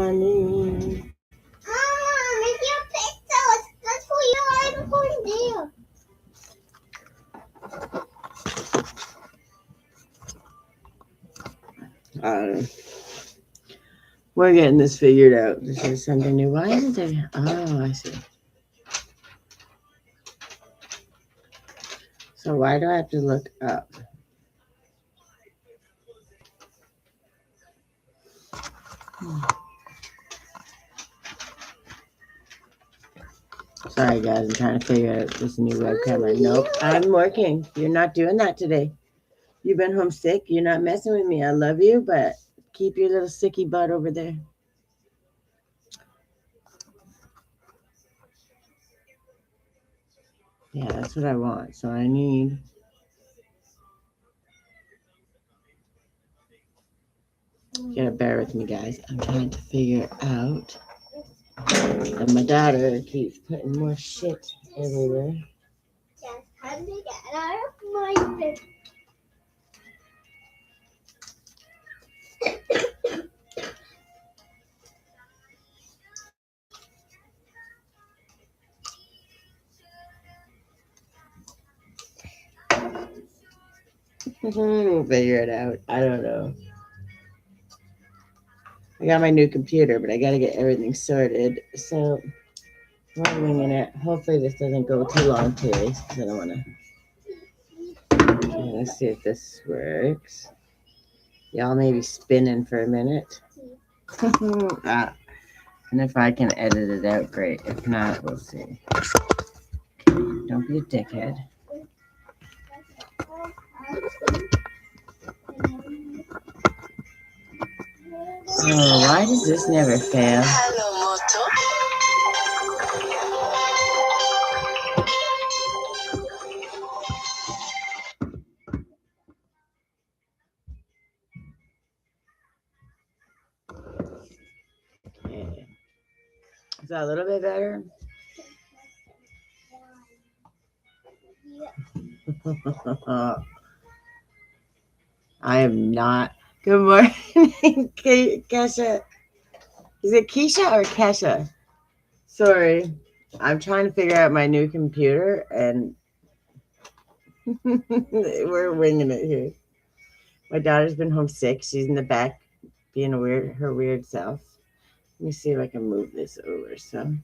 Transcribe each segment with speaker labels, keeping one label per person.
Speaker 1: honey.
Speaker 2: Make your pizza. That's for you. I'm going
Speaker 1: there. We're getting this figured out. This is something new. Why is it? Oh, I see. So why do I have to look up? Sorry, guys. I'm trying to figure out this new webcam. Nope, I'm working. You're not doing that today. You've been homesick. You're not messing with me. I love you, but keep your little sicky butt over there. Yeah, that's what I want. So I need... You gotta bear with me, guys. I'm trying to figure out. And my daughter keeps putting more shit everywhere.
Speaker 2: Just time to get out of my bed.
Speaker 1: We'll figure it out. I don't know. I got my new computer, but I got to get everything sorted. So we're winging it. Hopefully this doesn't go too long today, because I don't want to. Okay, let's see if this works. Y'all may be spinning for a minute. And if I can edit it out, great. If not, we'll see. Okay, don't be a dickhead. Oh, why does this never fail?
Speaker 3: Hello, Moto.
Speaker 1: Okay. Is that a little bit better? I am not. Good morning, Kesha. Is it Keisha or Kesha? Sorry. I'm trying to figure out my new computer, and we're winging it here. My daughter's been homesick. She's in the back being her weird self. Let me see if I can move this over. So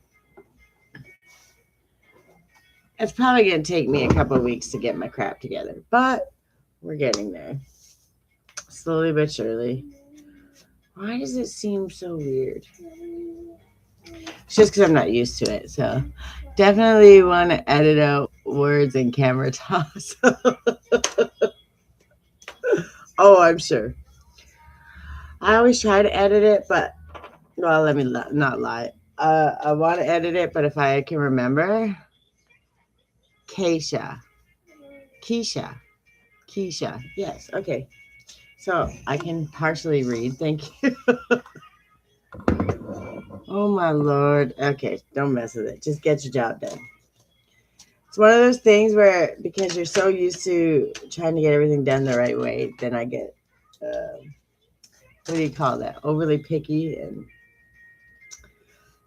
Speaker 1: it's probably going to take me a couple of weeks to get my crap together, but we're getting there. Slowly but surely. Why does it seem so weird? It's just because I'm not used to it. So definitely want to edit out words and camera toss. Oh, I'm sure. I always try to edit it, but, well, let me not lie. I want to edit it, but if I can remember, Keisha. Yes, okay. So I can partially read. Thank you. Oh, my Lord. Okay, don't mess with it. Just get your job done. It's one of those things where, because you're so used to trying to get everything done the right way, then I get, what do you call that? Overly picky. And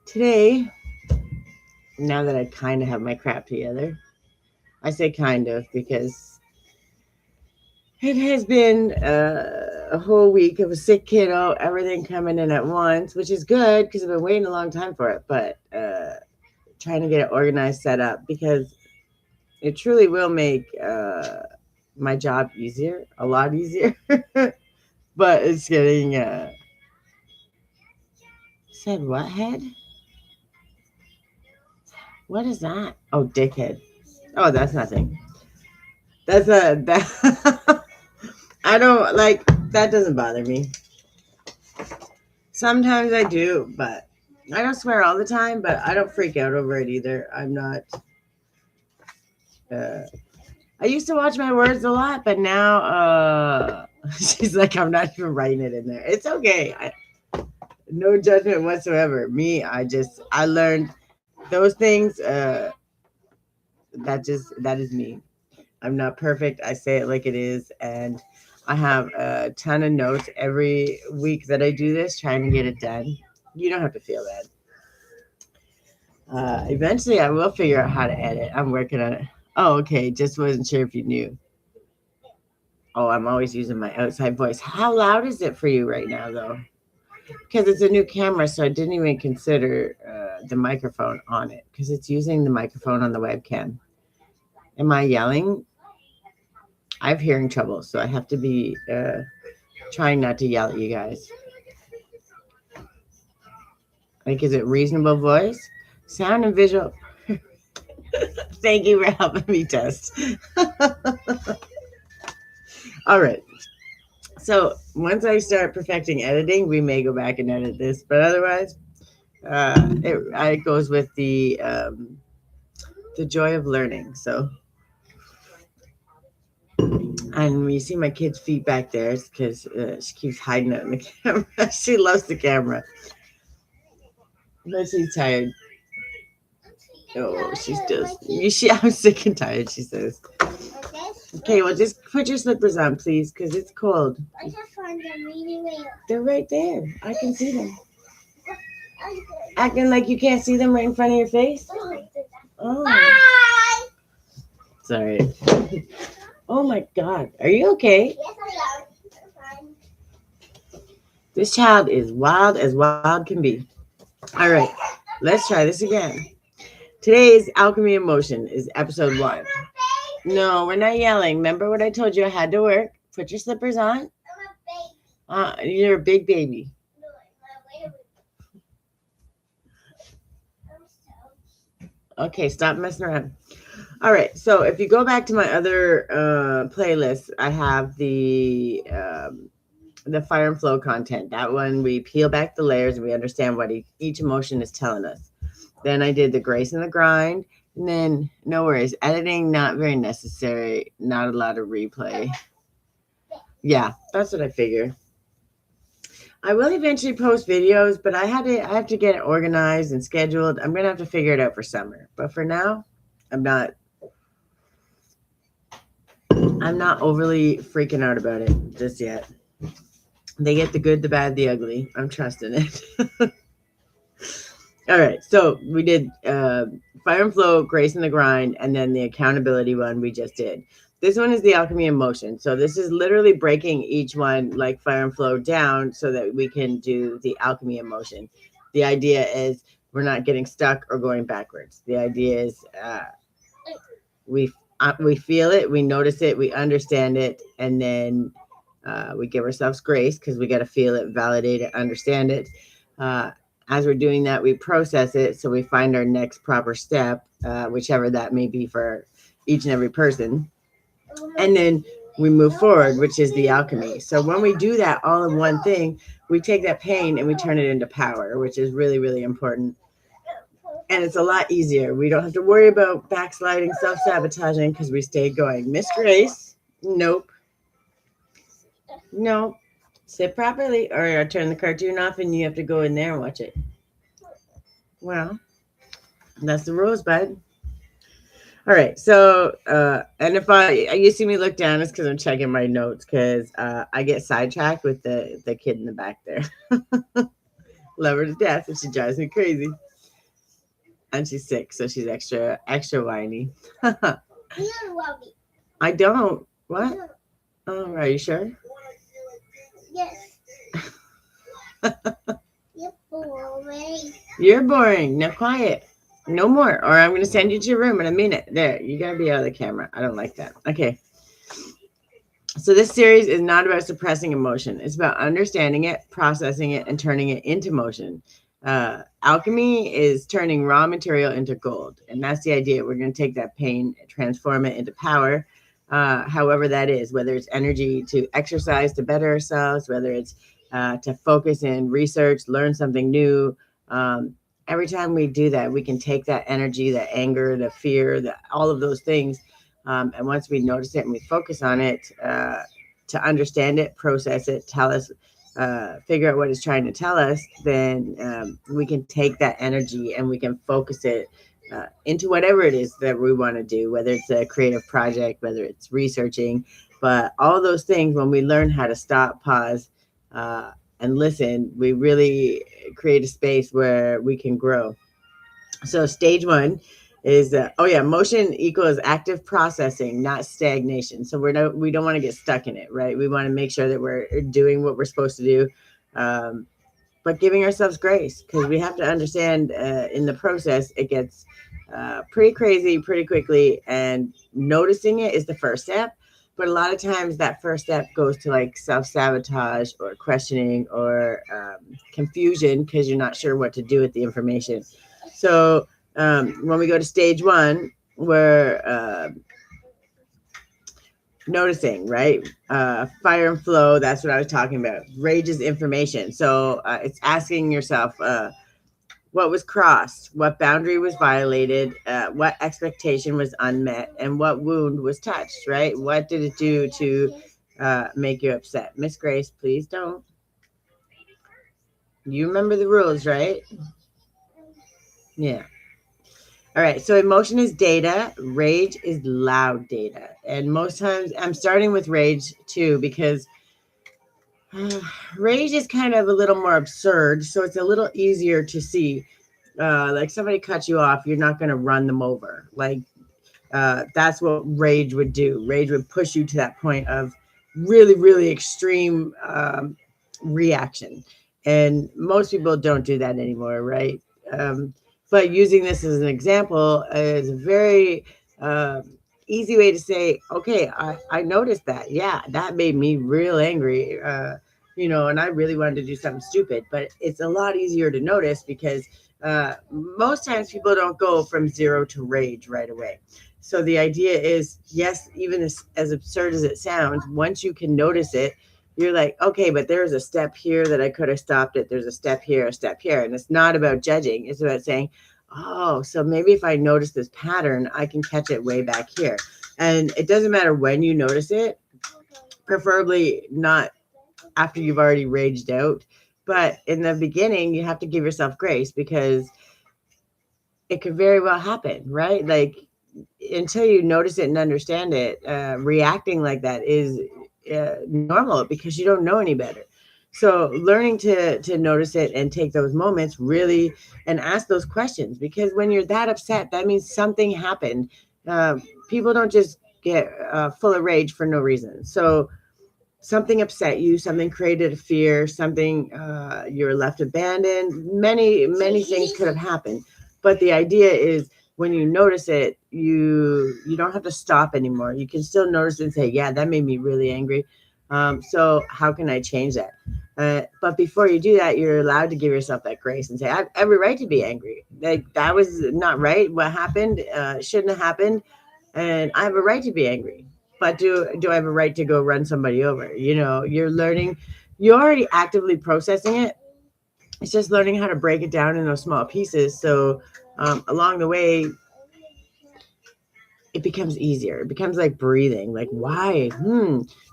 Speaker 1: today, now that I kind of have my crap together, I say kind of because it has been a whole week of a sick kiddo, everything coming in at once, which is good because I've been waiting a long time for it, but trying to get it organized, set up, because it truly will make my job easier, a lot easier. But it's getting said what head? What is that? Oh, dickhead. Oh, that's nothing. That's that. I don't like that. Doesn't bother me. Sometimes I do, but I don't swear all the time. But I don't freak out over it either. I'm not. I used to watch my words a lot, but now she's like, I'm not even writing it in there. It's okay. No judgment whatsoever. Me, I learned those things. That is me. I'm not perfect. I say it like it is, and I have a ton of notes every week that I do this, trying to get it done. You don't have to feel bad. Eventually, I will figure out how to edit. I'm working on it. Oh, okay. Just wasn't sure if you knew. Oh, I'm always using my outside voice. How loud is it for you right now, though? Because it's a new camera, so I didn't even consider the microphone on it because it's using the microphone on the webcam. Am I yelling? I have hearing trouble, so I have to be trying not to yell at you guys. Like, is it reasonable voice? Sound and visual. Thank you for helping me test. All right. So once I start perfecting editing, we may go back and edit this, but otherwise, it goes with the joy of learning. So, and you see my kid's feet back there, it's because she keeps hiding it in the camera. She loves the camera, but she's tired. Oh, she's just. I'm sick and tired. She says. Okay, well, just put your slippers on, please, because it's cold.
Speaker 2: I just found them really.
Speaker 1: They're right there. I can see them. Acting like you can't see them right in front of your face. Oh,
Speaker 2: Bye.
Speaker 1: sorry. Oh my God, are you okay?
Speaker 2: Yes, I am. I'm fine.
Speaker 1: This child is wild as wild can be. All right, let's try this again. Today's Alchemy Emotion is episode 1. No, we're not yelling. Remember what I told you? I had to work. Put your slippers on.
Speaker 2: I'm a baby.
Speaker 1: You're a big baby.
Speaker 2: No, wait a minute.
Speaker 1: Okay, stop messing around. All right, so if you go back to my other playlist, I have the Fire and Flow content. That one, we peel back the layers and we understand what each emotion is telling us. Then I did the Grace and the Grind. And then, no worries, editing, not very necessary. Not a lot of replay. Yeah, that's what I figure. I will eventually post videos, but I have to get it organized and scheduled. I'm going to have to figure it out for summer. But for now, I'm not overly freaking out about it just yet. They get the good, the bad, the ugly. I'm trusting it. All right, so we did Fire and Flow, Grace and the Grind, and then the accountability one we just did. This one is the Alchemy Emotion. So this is literally breaking each one like Fire and Flow down so that we can do the Alchemy Emotion. The idea is we're not getting stuck or going backwards. The idea is we feel it, we notice it, we understand it, and then we give ourselves grace because we got to feel it, validate it, understand it. As we're doing that, we process it. So we find our next proper step, whichever that may be for each and every person. And then we move forward, which is the alchemy. So when we do that all in one thing, we take that pain and we turn it into power, which is really, really important. And it's a lot easier. We don't have to worry about backsliding, self-sabotaging because we stay going. Miss Grace, nope. No. Sit properly, or I turn the cartoon off and you have to go in there and watch it. Well, that's the rules, bud. All right. So, and if you see me look down, it's because I'm checking my notes because I get sidetracked with the kid in the back there. Love her to death, and she drives me crazy. And she's sick, so she's extra whiny.
Speaker 2: You don't love me.
Speaker 1: I don't. What? Oh, are you sure?
Speaker 2: Yes. You're boring.
Speaker 1: You're boring. Now quiet. No more, or I'm going to send you to your room in a minute. There, you got to be out of the camera. I don't like that. Okay. So this series is not about suppressing emotion. It's about understanding it, processing it, and turning it into motion. Alchemy is turning raw material into gold. And that's the idea. We're going to take that pain, transform it into power. However that is, whether it's energy to exercise to better ourselves, whether it's to focus in research, learn something new. Every time we do that, we can take that energy, the anger, the fear, all of those things. And once we notice it and we focus on it, to understand it, process it, tell us, figure out what it's trying to tell us, then we can take that energy and we can focus it into whatever it is that we want to do, whether it's a creative project, whether it's researching, but all those things, when we learn how to stop, pause, and listen, we really create a space where we can grow. So stage one is motion equals active processing, not stagnation. So we don't want to get stuck in it, right? We want to make sure that we're doing what we're supposed to do, um, but giving ourselves grace, because we have to understand in the process it gets pretty crazy pretty quickly, and noticing it is the first step. But a lot of times that first step goes to like self-sabotage or questioning or confusion because you're not sure what to do with the information. So when we go to stage one, we're noticing, right? Fire and flow, that's what I was talking about. Rage is information. So it's asking yourself, what was crossed, what boundary was violated, what expectation was unmet, and what wound was touched, right? What did it do to make you upset? Miss Grace, please don't. You remember the rules, right? Yeah. All right. So emotion is data. Rage is loud data. And most times I'm starting with rage too, because rage is kind of a little more absurd. So it's a little easier to see. Like somebody cuts you off, you're not going to run them over. Like that's what rage would do. Rage would push you to that point of really, really extreme reaction. And most people don't do that anymore, right? But using this as an example is a very easy way to say, okay, I noticed that. Yeah, that made me real angry. And I really wanted to do something stupid. But it's a lot easier to notice because most times people don't go from zero to rage right away. So the idea is, yes, even as absurd as it sounds, once you can notice it, you're like, okay, but there's a step here that I could have stopped it. There's a step here, a step here. And it's not about judging. It's about saying, oh, so maybe if I notice this pattern, I can catch it way back here. And it doesn't matter when you notice it, preferably not after you've already raged out. But in the beginning, you have to give yourself grace because it could very well happen, right? Like until you notice it and understand it, reacting like that is normal because you don't know any better. So learning to notice it and take those moments really and ask those questions, because when you're that upset, that means something happened. Uh, People don't just get full of rage for no reason. So something upset you, something created a fear, something you're left abandoned. Many things could have happened, but the idea is when you notice it, you don't have to stop anymore. You can still notice and say, yeah, that made me really angry. So how can I change that? But before you do that, you're allowed to give yourself that grace and say, I have every right to be angry. Like that was not right. What happened shouldn't have happened, and I have a right to be angry. But do I have a right to go run somebody over? You're learning, you're already actively processing it. It's just learning how to break it down in those small pieces. So along the way, it becomes easier. It becomes like breathing. Like, why?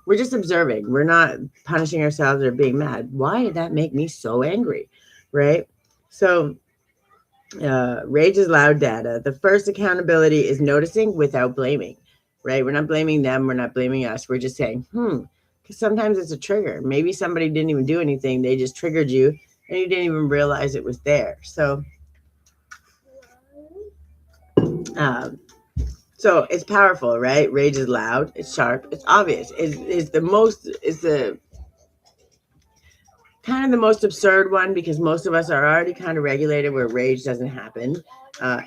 Speaker 1: We're just observing. We're not punishing ourselves or being mad. Why did that make me so angry? Right? So rage is loud data. The first accountability is noticing without blaming, right? We're not blaming them. We're not blaming us. We're just saying, because sometimes it's a trigger. Maybe somebody didn't even do anything. They just triggered you and you didn't even realize it was there. So, um, so it's powerful, right? Rage is loud. It's sharp. It's obvious. It's the kind of the most absurd one because most of us are already kind of regulated where rage doesn't happen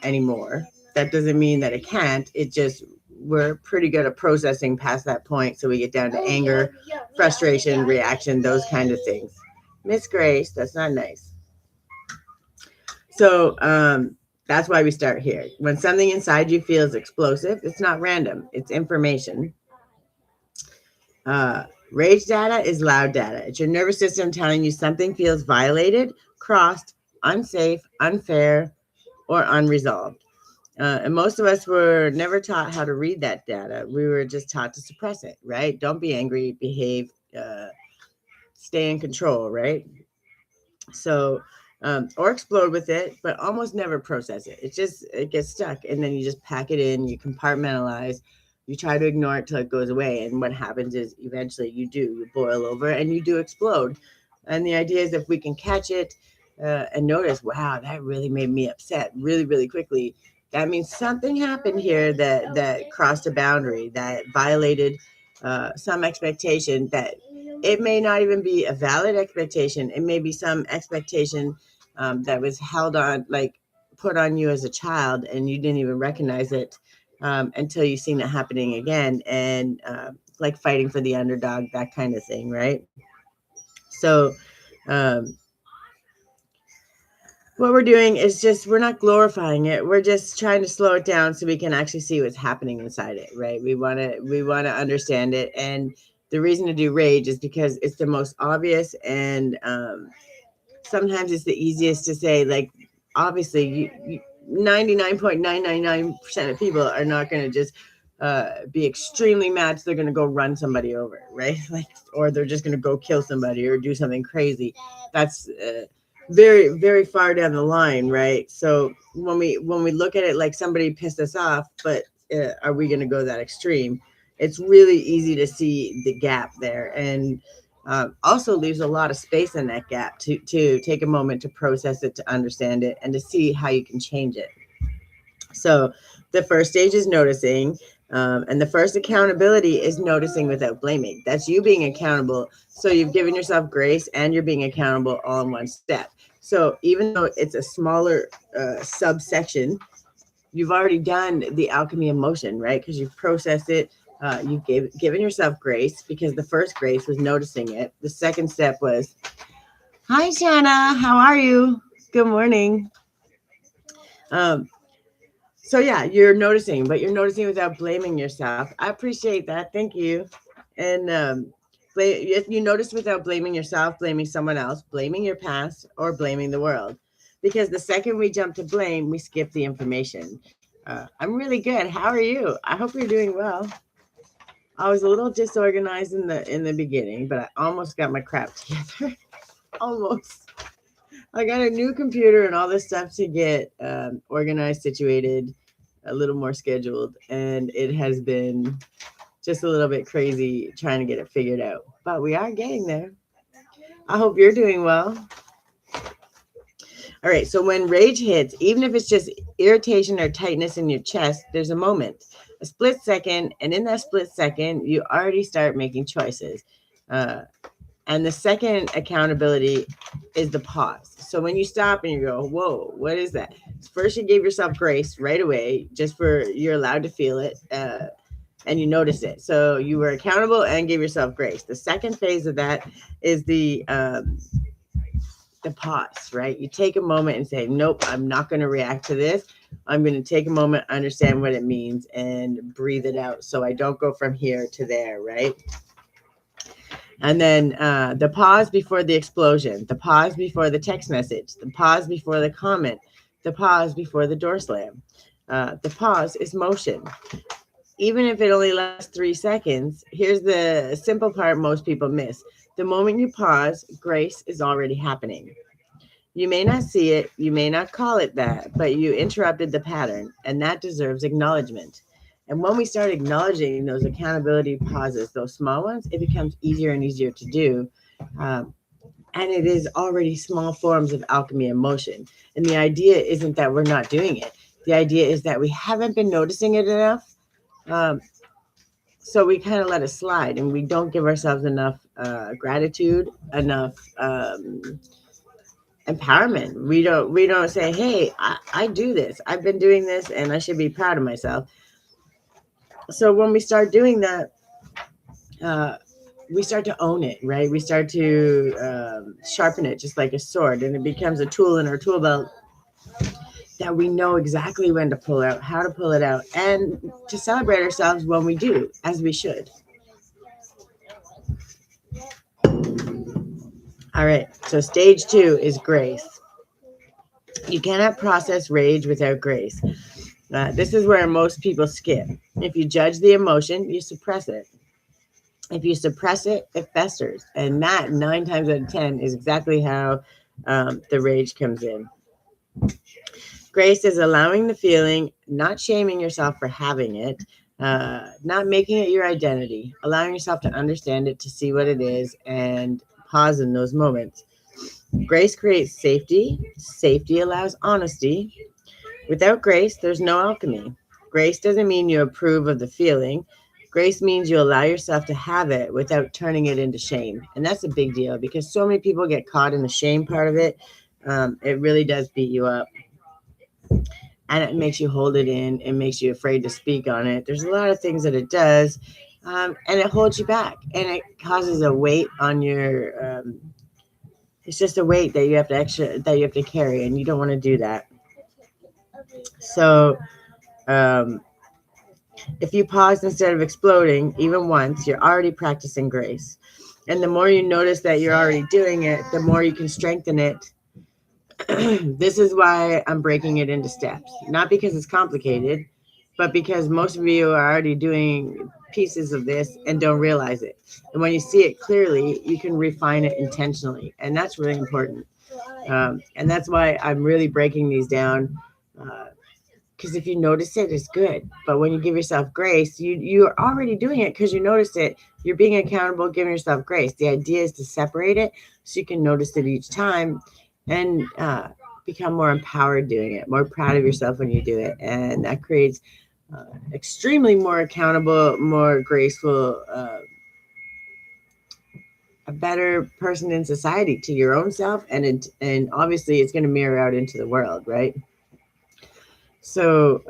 Speaker 1: anymore. That doesn't mean that it can't. It just, we're pretty good at processing past that point. So we get down to anger, frustration, reaction, those kind of things. Miss Grace, that's not nice. So that's why we start here. When something inside you feels explosive, it's not random. It's information. Rage data is loud data. It's your nervous system telling you something feels violated, crossed, unsafe, unfair, or unresolved. And most of us were never taught how to read that data. We were just taught to suppress it, right? Don't be angry, behave, stay in control, right? So, or explode with it, but almost never process it. It gets stuck, and then you just pack it in, you compartmentalize, you try to ignore it till it goes away. And what happens is eventually you boil over and you do explode. And the idea is if we can catch it and notice, wow, that really made me upset really, really quickly. That means something happened here that crossed a boundary, that violated some expectation. That it may not even be a valid expectation. It may be some expectation that was held on, like put on you as a child, and you didn't even recognize it until you seen it happening again, and like fighting for the underdog, that kind of thing, right? So um, what we're doing is just we're not glorifying it. We're just trying to slow it down so we can actually see what's happening inside it, right? We want to understand it, and the reason to do rage is because it's the most obvious, and sometimes it's the easiest to say. Like, obviously, 99.999% of people are not going to just be extremely mad, so they're going to go run somebody over, right? Like, or they're just going to go kill somebody or do something crazy. That's very, very far down the line, right? So when we look at it like somebody pissed us off, but are we going to go that extreme? It's really easy to see the gap there, and also leaves a lot of space in that gap to take a moment to process it, to understand it, and to see how you can change it. So the first stage is noticing. And the first accountability is noticing without blaming. That's you being accountable. So you've given yourself grace and you're being accountable all in one step. So even though it's a smaller subsection, you've already done the alchemy of motion, right? Because you've processed it. Given yourself grace, because the first grace was noticing it. The second step was, hi, Shanna. How are you? Good morning. Um, So yeah, you're noticing, but you're noticing without blaming yourself. I appreciate that. Thank you. And if you notice without blaming yourself, blaming someone else, blaming your past, or blaming the world, because the second we jump to blame, we skip the information. I'm really good. How are you? I hope you're doing well. I was a little disorganized in the beginning, but I almost got my crap together. Almost. I got a new computer and all this stuff to get organized, situated, a little more scheduled, and it has been just a little bit crazy trying to get it figured out. But we are getting there. I hope you're doing well. All right. So when rage hits, even if it's just irritation or tightness in your chest, there's a moment, a split second, and in that split second, you already start making choices. Uh, And the second accountability is the pause. So when you stop and you go, whoa, what is that? First, you gave yourself grace right away, just for you're allowed to feel it, and you notice it. So you were accountable and gave yourself grace. The second phase of that is the pause, right? You take a moment and say, nope, I'm not going to react to this. I'm going to take a moment, understand what it means, and breathe it out so I don't go from here to there, right? And then the pause before the explosion, the pause before the text message, the pause before the comment, the pause before the door slam. The pause is motion. Even if it only lasts 3 seconds, here's the simple part most people miss. The moment you pause, grace is already happening. You may not see it, you may not call it that, but you interrupted the pattern, and that deserves acknowledgement. And when we start acknowledging those accountability pauses, those small ones, it becomes easier and easier to do. Um, and it is already small forms of alchemy in motion. And the idea isn't that we're not doing it. The idea is that we haven't been noticing it enough. Um, so we kind of let it slide, and we don't give ourselves enough gratitude, enough empowerment. We don't say, hey, I do this. I've been doing this and I should be proud of myself. So when we start doing that, uh, we start to own it, right? We start to sharpen it just like a sword, and it becomes a tool in our tool belt that we know exactly when to pull out, how to pull it out, and to celebrate ourselves when we do, as we should. All right, so stage 2 is grace. You cannot process rage without grace. This is where most people skip. If you judge the emotion, you suppress it. If you suppress it, it festers. And that 9 times out of 10 is exactly how the rage comes in. Grace is allowing the feeling, not shaming yourself for having it, not making it your identity, allowing yourself to understand it, to see what it is, and pause in those moments. Grace creates safety. Safety allows honesty. Without grace, there's no alchemy. Grace doesn't mean you approve of the feeling. Grace means you allow yourself to have it without turning it into shame. And that's a big deal because so many people get caught in the shame part of it. It really does beat you up. And it makes you hold it in. It makes you afraid to speak on it. There's a lot of things that it does. And it holds you back. And it causes a weight on your it's just a weight that you have to carry, and you don't want to do that. So um, if you pause instead of exploding, even once, you're already practicing grace. And the more you notice that you're already doing it, the more you can strengthen it. This is why I'm breaking it into steps. Not because it's complicated, but because most of you are already doing pieces of this and don't realize it. And when you see it clearly, you can refine it intentionally. And that's really important. And that's why I'm really breaking these down. Because if you notice it, it's good. But when you give yourself grace, you're already doing it because you noticed it. You're being accountable, giving yourself grace. The idea is to separate it so you can notice it each time and become more empowered doing it, more proud of yourself when you do it. And that creates extremely more accountable, more graceful, a better person in society to your own self. And obviously it's going to mirror out into the world, right? So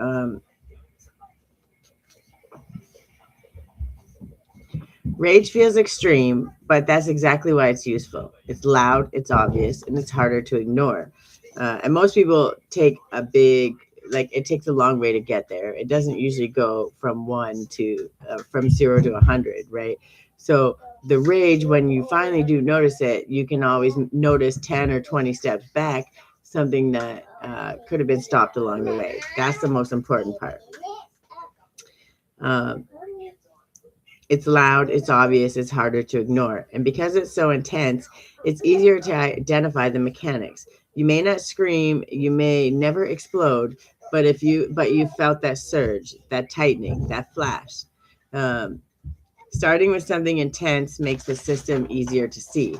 Speaker 1: rage feels extreme, but that's exactly why it's useful. It's loud, it's obvious, and it's harder to ignore. And most people take it takes a long way to get there. It doesn't usually go from from 0 to 100, right? So the rage, when you finally do notice it, you can always notice 10 or 20 steps back, something that could have been stopped along the way. That's the most important part. Um, It's loud, it's obvious, it's harder to ignore. And because it's so intense, it's easier to identify the mechanics. You may not scream, you may never explode, but you felt that surge, that tightening, that flash. Um, Starting with something intense makes the system easier to see.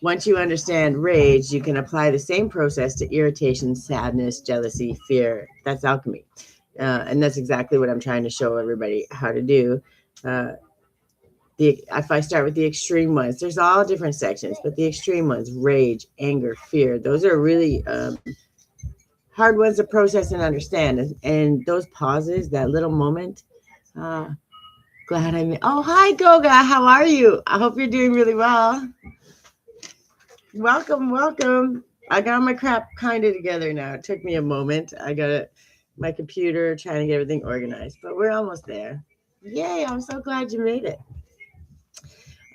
Speaker 1: Once you understand rage, you can apply the same process to irritation, sadness, jealousy, fear. That's alchemy. And that's exactly what I'm trying to show everybody how to do. If I start with the extreme ones, there's all different sections, but the extreme ones, rage, anger, fear, those are really hard ones to process and understand. And those pauses, that little moment, uh, glad I met. Oh, hi, Goga. How are you? I hope you're doing really well. Welcome, welcome. I got my crap kind of together now. It took me a moment. I got my computer trying to get everything organized, but we're almost there. Yay, I'm so glad you made it.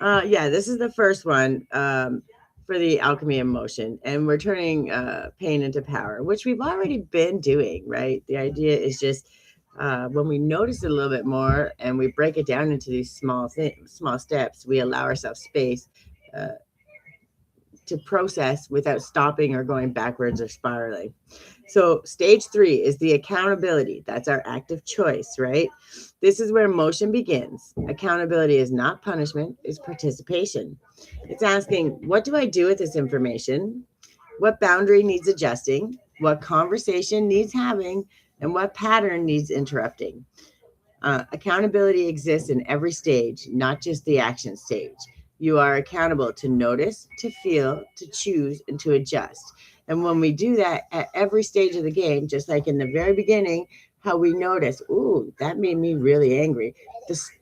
Speaker 1: Yeah, this is the first one for the alchemy of motion, and we're turning pain into power, which we've already been doing, right? The idea is just when we notice it a little bit more and we break it down into these small steps, we allow ourselves space uh, to process without stopping or going backwards or spiraling. So stage 3 is the accountability. That's our active choice, right? This is where motion begins. Accountability is not punishment, it's participation. It's asking, what do I do with this information? What boundary needs adjusting? What conversation needs having? And what pattern needs interrupting? Accountability exists in every stage, not just the action stage. You are accountable to notice, to feel, to choose, and to adjust. And when we do that at every stage of the game, just like in the very beginning, how we notice, ooh, that made me really angry.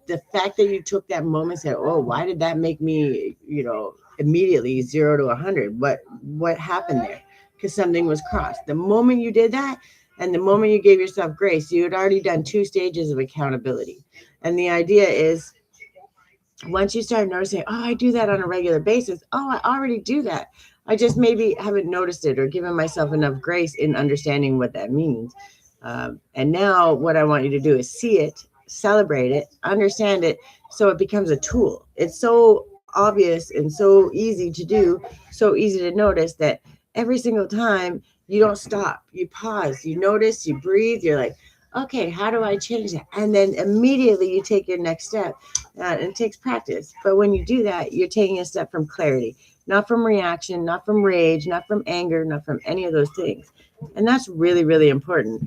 Speaker 1: The fact that you took that moment and said, oh, why did that make me, immediately 0 to 100? What happened there? Because something was crossed. The moment you did that, and the moment you gave yourself grace, you had already done 2 stages of accountability. And the idea is, once you start noticing, oh, I do that on a regular basis. Oh, I already do that. I just maybe haven't noticed it or given myself enough grace in understanding what that means. And now what I want you to do is see it, celebrate it, understand it, so it becomes a tool. It's so obvious and so easy to do, so easy to notice that every single time you don't stop, you pause, you notice, you breathe, you're like, Okay, how do I change that? And then immediately you take your next step. It takes practice. But when you do that, you're taking a step from clarity, not from reaction, not from rage, not from anger, not from any of those things. And that's really, really important.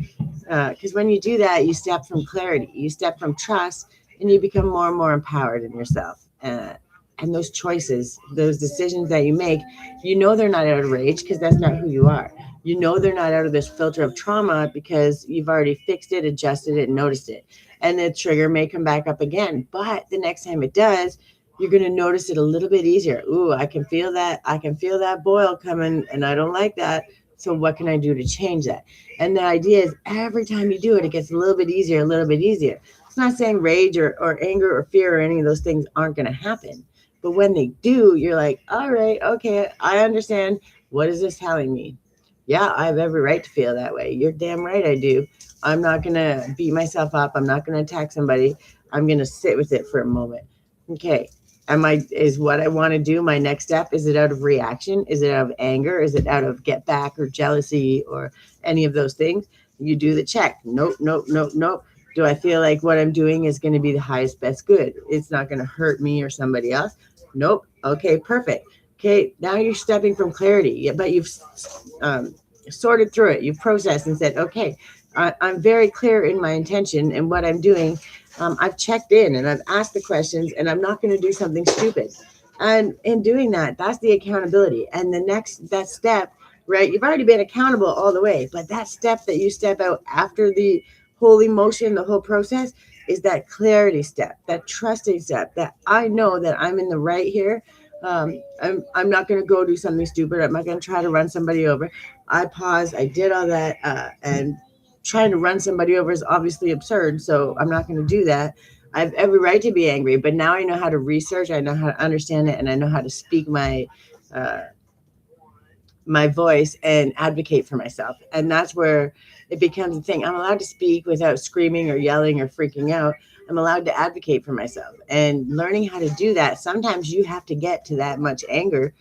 Speaker 1: Because when you do that, you step from clarity, you step from trust, and you become more and more empowered in yourself. And those choices, those decisions that you make, you know they're not out of rage because that's not who you are. You know they're not out of this filter of trauma because you've already fixed it, adjusted it, and noticed it. And the trigger may come back up again, but the next time it does, you're going to notice it a little bit easier. Ooh, I can feel that. I can feel that boil coming, and I don't like that. So what can I do to change that? And the idea is every time you do it, it gets a little bit easier, a little bit easier. It's not saying rage or anger or fear or any of those things aren't going to happen. But when they do, you're like, all right, okay, I understand. What is this telling me? Yeah, I have every right to feel that way. You're damn right I do. I'm not going to beat myself up. I'm not going to attack somebody. I'm going to sit with it for a moment. Okay. Is what I want to do my next step? Is it out of reaction? Is it out of anger? Is it out of get back or jealousy or any of those things? You do the check. Nope, nope, nope, nope. Do I feel like what I'm doing is going to be the highest, best good? It's not going to hurt me or somebody else? Nope. Okay, perfect. Okay, now you're stepping from clarity, but you've um, sorted through it. You've processed and said, okay, I'm very clear in my intention and what I'm doing. I've checked in and I've asked the questions, and I'm not going to do something stupid. And in doing that, that's the accountability. And the next that step, right? You've already been accountable all the way, but that step that you step out after the whole emotion, the whole process, is that clarity step, that trusting step, that I know that I'm in the right here. I'm not going to go do something stupid. I'm not going to try to run somebody over. I paused. I did all that, and trying to run somebody over is obviously absurd. So I'm not going to do that. I have every right to be angry, but now I know how to research. I know how to understand it, and I know how to speak uh, my voice and advocate for myself. And that's where it becomes a thing. I'm allowed to speak without screaming or yelling or freaking out. I'm allowed to advocate for myself. And learning how to do that, sometimes you have to get to that much anger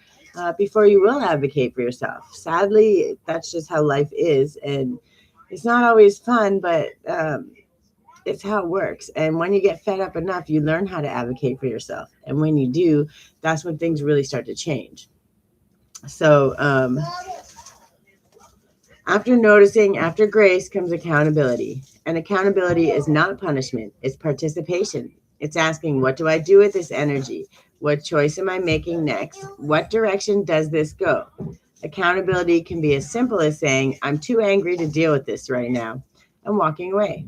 Speaker 1: before you will advocate for yourself. Sadly, that's just how life is. And it's not always fun, but it's how it works. And when you get fed up enough, you learn how to advocate for yourself. And when you do, that's when things really start to change. So, after noticing, after grace comes accountability. And accountability is not punishment, it's participation. It's asking, what do I do with this energy? What choice am I making next? What direction does this go? Accountability can be as simple as saying, I'm too angry to deal with this right now, and walking away.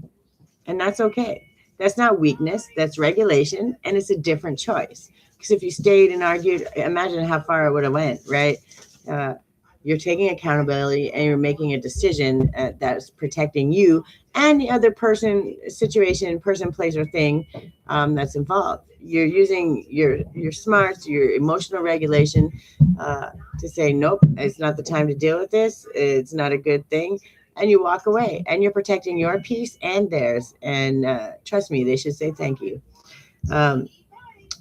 Speaker 1: And that's okay. That's not weakness, that's regulation, and it's a different choice. Because if you stayed and argued, imagine how far it would have went, right? Uh, you're taking accountability and you're making a decision that's protecting you and the other person, situation, person, place, or thing that's involved. You're using your smarts, your emotional regulation to say, nope, it's not the time to deal with this. It's not a good thing, and you walk away and you're protecting your peace and theirs. And trust me, they should say thank you. Um,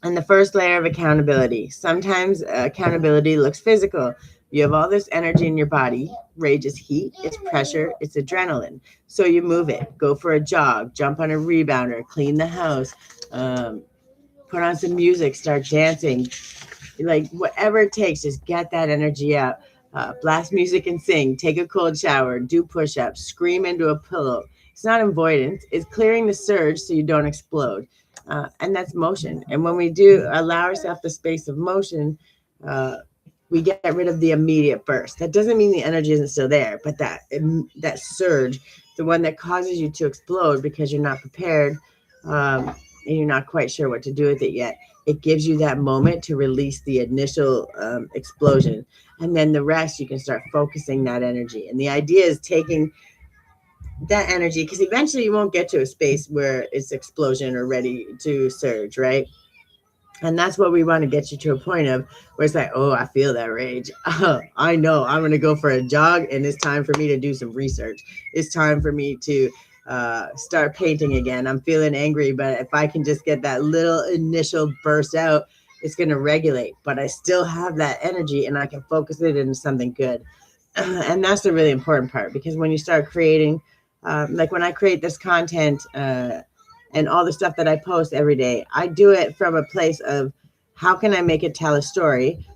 Speaker 1: and the first layer of accountability. Sometimes accountability looks physical. You have all this energy in your body. Rage is heat, it's pressure, it's adrenaline. So you move it. Go for a jog, jump on a rebounder, clean the house, um, put on some music, start dancing, like whatever it takes, just get that energy out. Blast music and sing, take a cold shower, do push ups, scream into a pillow. It's not avoidance, it's clearing the surge so you don't explode. And that's motion. And when we do allow ourselves the space of motion, uh, we get rid of the immediate burst. That doesn't mean the energy isn't still there, but that surge, the one that causes you to explode because you're not prepared, and you're not quite sure what to do with it yet. It gives you that moment to release the initial explosion. And then the rest, you can start focusing that energy. And the idea is taking that energy, because eventually you won't get to a space where it's explosion or ready to surge, right? And that's what we want to get you to a point of where it's like, oh, I feel that rage. Oh, I know I'm going to go for a jog, and it's time for me to do some research. It's time for me to start painting again. I'm feeling angry, but if I can just get that little initial burst out, it's going to regulate. But I still have that energy, and I can focus it into something good. And that's the really important part, because when you start creating Like when I create this content and all the stuff that I post every day, I do it from a place of how can I make it tell a story.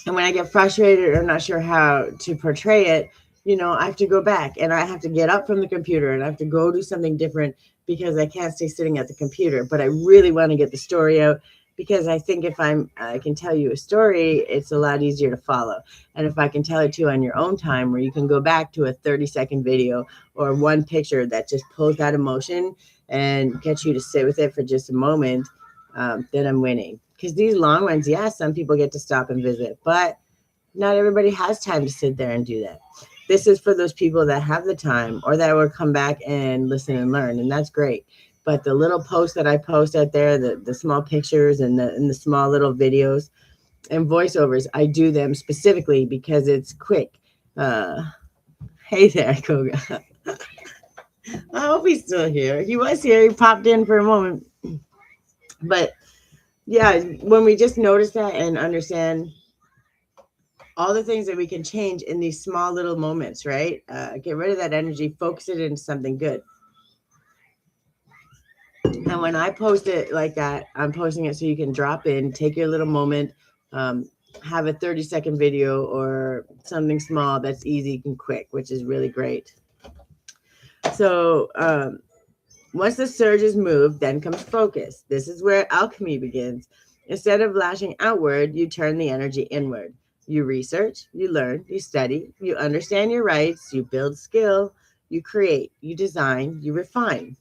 Speaker 1: And when I get frustrated or not sure how to portray it, I have to go back and I have to get up from the computer and I have to go do something different because I can't stay sitting at the computer. But I really want to get the story out because I think if I can tell you a story, it's a lot easier to follow. And if I can tell it to you on your own time, where you can go back to a 30-second video or one picture that just pulls that emotion and gets you to sit with it for just a moment, then I'm winning. Because these long ones, yeah, some people get to stop and visit, but not everybody has time to sit there and do that. This is for those people that have the time or that will come back and listen and learn, and that's great. But the little posts that I post out there, the small pictures and the small little videos and voiceovers, I do them specifically because it's quick. Hey there, Koga. I hope he's still here. He was here. He popped in for a moment. But yeah, when we just notice that and understand all the things that we can change in these small little moments, right? Get rid of that energy, focus it into something good. And when I post it like that, I'm posting it so you can drop in, take your little moment, um, have a 30-second video or something small that's easy and quick, which is really great. So once the surge is moved, then comes focus. This is where alchemy begins. Instead of lashing outward, you turn the energy inward. You research, you learn, you study, you understand your rights, you build skill, you create, you design, you refine.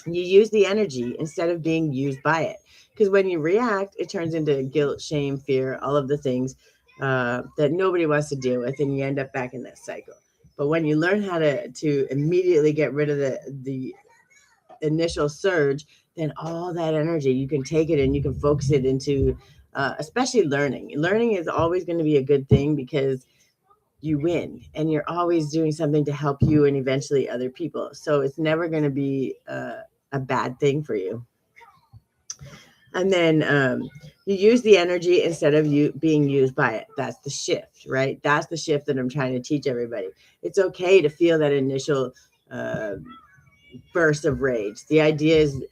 Speaker 1: You use the energy instead of being used by it. Because when you react, it turns into guilt, shame, fear, all of the things that nobody wants to deal with, and you end up back in that cycle. But when you learn how to immediately get rid of the initial surge, then all that energy, you can take it and you can focus it into, especially learning. Learning is always going to be a good thing because you win and you're always doing something to help you and eventually other people. So it's never going to be a bad thing for you. And then you use the energy instead of you being used by it. That's the shift, right? That's the shift that I'm trying to teach everybody. It's okay to feel that initial burst of rage. The idea is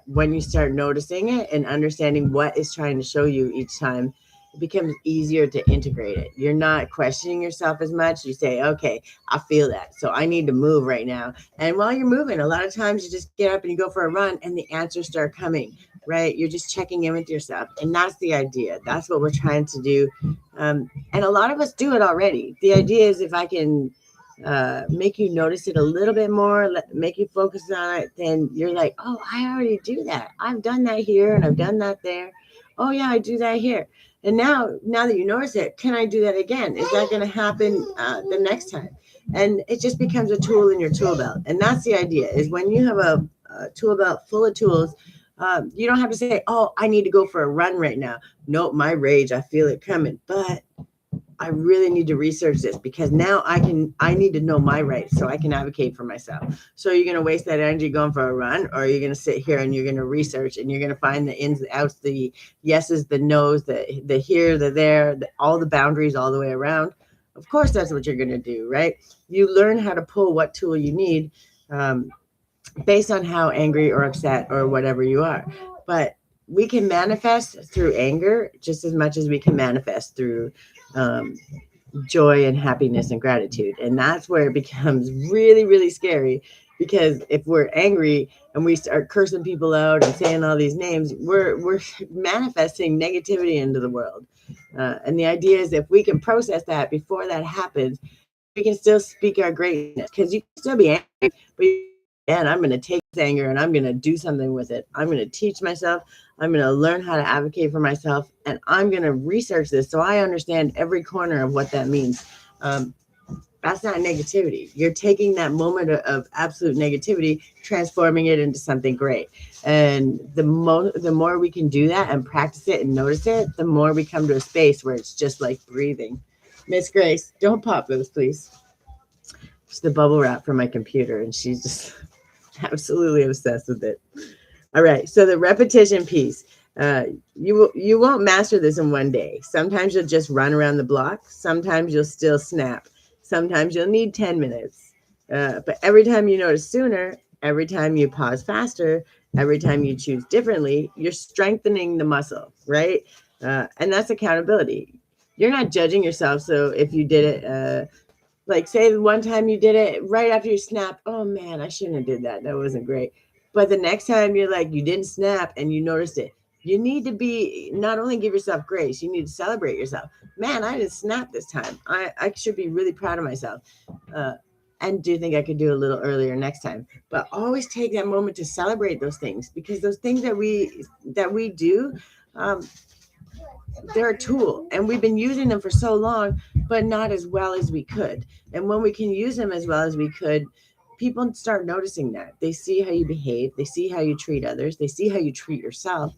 Speaker 1: when you start noticing it and understanding what it's trying to show you each time, it becomes easier to integrate it. You're not questioning yourself as much. You say, okay, I feel that. So I need to move right now. And while you're moving, a lot of times you just get up and you go for a run and the answers start coming, right? You're just checking in with yourself. And that's the idea. That's what we're trying to do. And a lot of us do it already. The idea is if I can make you notice it a little bit more, make you focus on it, then you're like, oh, I already do that. I've done that here and I've done that there. Oh yeah, I do that here. And now that you notice it, can I do that again? Is that going to happen the next time? And it just becomes a tool in your tool belt. And that's the idea, is when you have a tool belt full of tools, you don't have to say, oh, I need to go for a run right now. Nope, my rage, I feel it coming. But I really need to research this because now I need to know my rights so I can advocate for myself. So you're going to waste that energy going for a run, or you're going to sit here and you're going to research and you're going to find the ins, the outs, the yeses, the nos, the here, the there, all the boundaries all the way around. Of course, that's what you're going to do, right? You learn how to pull what tool you need based on how angry or upset or whatever you are. But we can manifest through anger just as much as we can manifest through joy and happiness and gratitude. And that's where it becomes really, really scary, because if we're angry and we start cursing people out and saying all these names, we're manifesting negativity into the world. And the idea is if we can process that before that happens, we can still speak our greatness, because you can still be angry, but and I'm going to take this anger and I'm going to do something with it. I'm going to teach myself. I'm going to learn how to advocate for myself, and I'm going to research this so I understand every corner of what that means. That's not negativity. You're taking that moment of absolute negativity, transforming it into something great. And the more we can do that and practice it and notice it, the more we come to a space where it's just like breathing. Miss Grace, don't pop those, please. It's the bubble wrap from my computer, and she's just absolutely obsessed with it. All right, so the repetition piece. You won't master this in one day. Sometimes you'll just run around the block. Sometimes you'll still snap. Sometimes you'll need 10 minutes. But every time you notice sooner, every time you pause faster, every time you choose differently, you're strengthening the muscle, right? And that's accountability. You're not judging yourself. So if you did it, like say the one time you did it right after you snap, oh man, I shouldn't have did that. That wasn't great. But the next time you're like, you didn't snap and you noticed it. You need to be not only give yourself grace, you need to celebrate yourself. Man, I didn't snap this time. I should be really proud of myself. Uh, and do think I could do a little earlier next time. But always take that moment to celebrate those things because those things that we do, um, they're a tool and we've been using them for so long, but not as well as we could. And when we can use them as well as we could, people start noticing that. They see how you behave, they see how you treat others, they see how you treat yourself.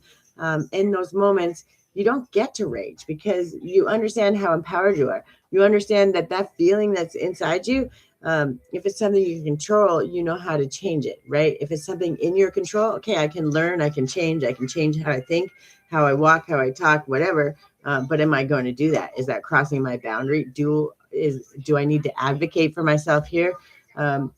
Speaker 1: In those moments, you don't get to rage because you understand how empowered you are. You understand that that feeling that's inside you, if it's something you can control, you know how to change it, right? If it's something in your control, okay, I can learn, I can change how I think, how I walk, how I talk, whatever. But am I going to do that? Is that crossing my boundary? Do I need to advocate for myself here? Um,